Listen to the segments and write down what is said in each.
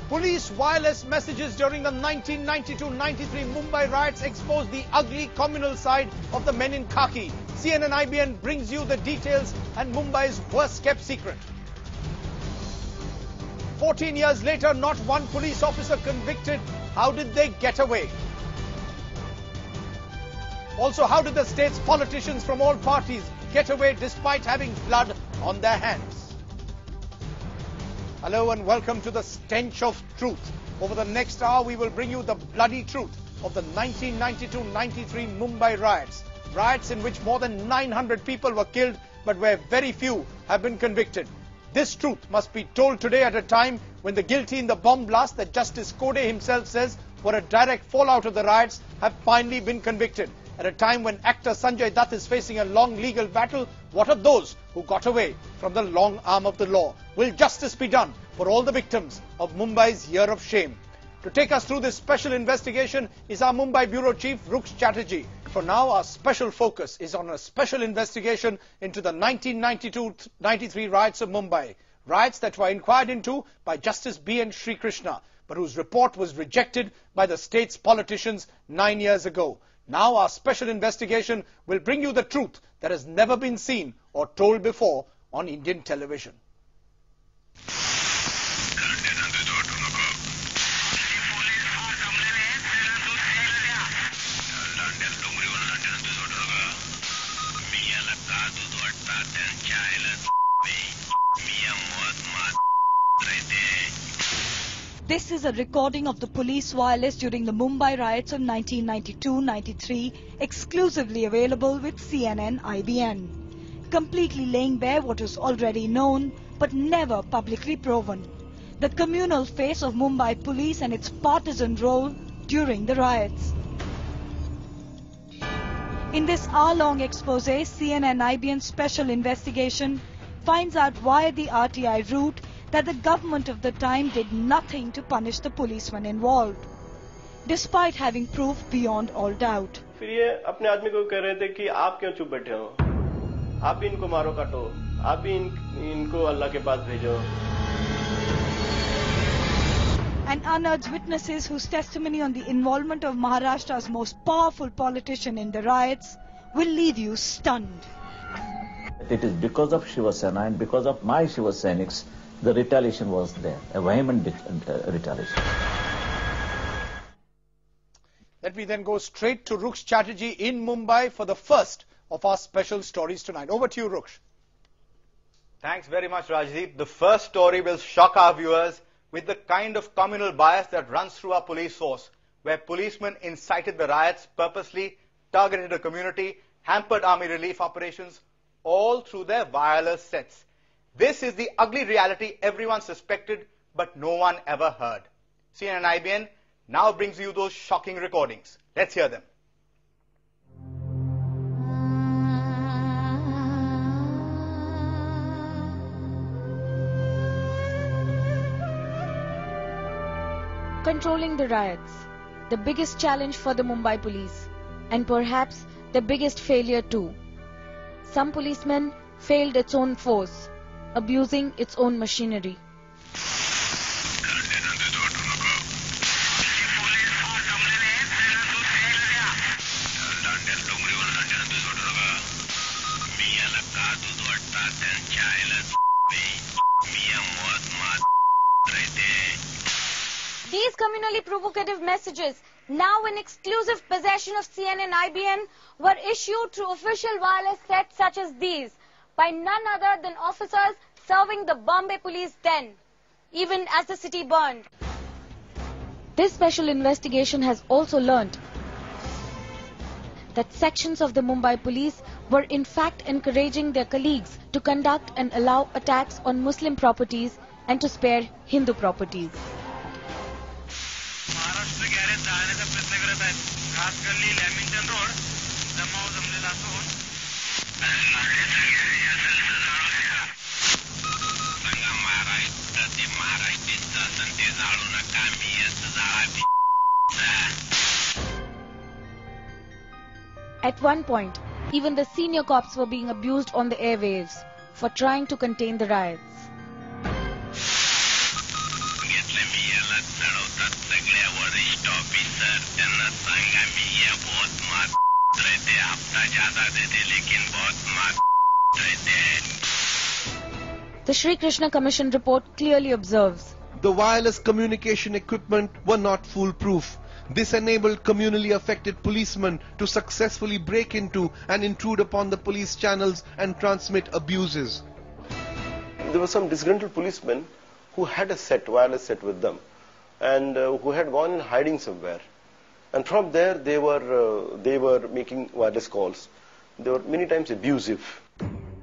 Police wireless messages during the 1992-93 Mumbai riots exposed the ugly communal side of the men in khaki. CNN IBN brings you the details and Mumbai's worst kept secret. 14 years later, not one police officer convicted. How did they get away? Also, how did the state's politicians from all parties get away despite having blood on their hands? Hello and welcome to the Stench of Truth. Over the next hour, we will bring you the bloody truth of the 1992-93 Mumbai riots. Riots in which more than 900 people were killed, but where very few have been convicted. This truth must be told today at a time when the guilty in the bomb blast that Justice Kode himself says were a direct fallout of the riots have finally been convicted. At a time when actor Sanjay Dutt is facing a long legal battle, what of those who got away from the long arm of the law? Will justice be done for all the victims of Mumbai's year of shame? To take us through this special investigation is our Mumbai Bureau Chief, Ruksh Chatterjee. For now, our special focus is on a special investigation into the 1992-93 riots of Mumbai. Riots that were inquired into by Justice B.N. Sri Krishna, but whose report was rejected by the state's politicians 9 years ago. Now our special investigation will bring you the truth that has never been seen or told before on Indian television. This is a recording of the police wireless during the Mumbai riots of 1992-93, exclusively available with CNN IBN, completely laying bare what is already known but never publicly proven: the communal face of Mumbai police and its partisan role during the riots. In this hour-long expose, CNN IBN special investigation finds out why the RTI route that the government of the time did nothing to punish the policemen involved, despite having proof beyond all doubt. फिर ये अपने आदमी को कह रहे थे कि आप क्यों चुप बैठे हो, आप भी इनको मारो काटो, आप भी इनको अल्लाह के पास भेजो. And unearthed witnesses whose testimony on the involvement of Maharashtra's most powerful politician in the riots will leave you stunned. It is because of Shiva Sena and because of my Shiva Sainiks the retaliation was there, a vehement retaliation. Let me then go straight to Ruksh Chatterjee in Mumbai for the first of our special stories tonight. Over to you, Ruksh. Thanks very much, Rajdeep. The first story will shock our viewers with the kind of communal bias that runs through our police force, where policemen incited the riots purposely, targeted a community, hampered army relief operations, all through their wireless sets. This is the ugly reality everyone suspected, but no one ever heard. CNN IBN now brings you those shocking recordings. Let's hear them. Controlling the riots, the biggest challenge for the Mumbai police, and perhaps the biggest failure too. Some policemen failed its own force, abusing its own machinery. These communally provocative messages, now in exclusive possession of CNN IBN, were issued through official wireless sets such as these by none other than officers serving the Bombay police then, even as the city burned. This special investigation has also learnt that sections of the Mumbai police were in fact encouraging their colleagues to conduct and allow attacks on Muslim properties and to spare Hindu properties. At one point, even the senior cops were being abused on the airwaves for trying to contain the riots. The Shri Krishna Commission report clearly observes the wireless communication equipment were not foolproof. This enabled communally affected policemen to successfully break into and intrude upon the police channels and transmit abuses. There were some disgruntled policemen who had a wireless set with them, and who had gone in hiding somewhere. And from there they were making wireless calls. They were many times abusive.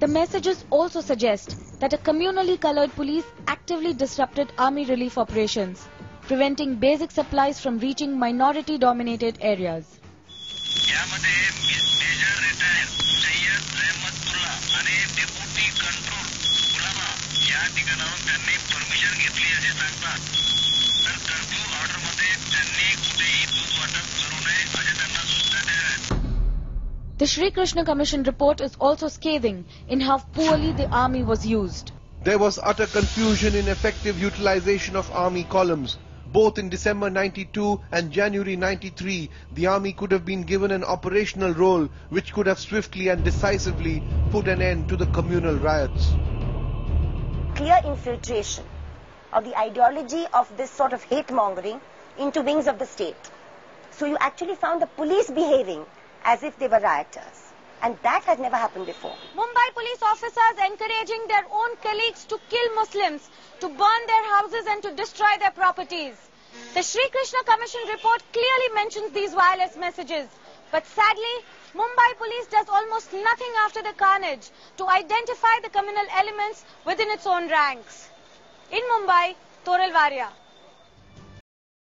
the messages also suggest that a communally colored police actively disrupted army relief operations, preventing basic supplies from reaching minority-dominated areas. The Shri Krishna Commission report is also scathing in how poorly the army was used. There was utter confusion in effective utilization of army columns. Both in December 92 and January 93, the army could have been given an operational role which could have swiftly and decisively put an end to the communal riots. Clear infiltration of the ideology of this sort of hate-mongering into wings of the state. So you actually found the police behaving as if they were rioters. And that has never happened before. Mumbai police officers encouraging their own colleagues to kill Muslims, to burn their houses and to destroy their properties. The Shri Krishna Commission report clearly mentions these wireless messages. But sadly, Mumbai police does almost nothing after the carnage to identify the communal elements within its own ranks. In Mumbai, Toril Varia.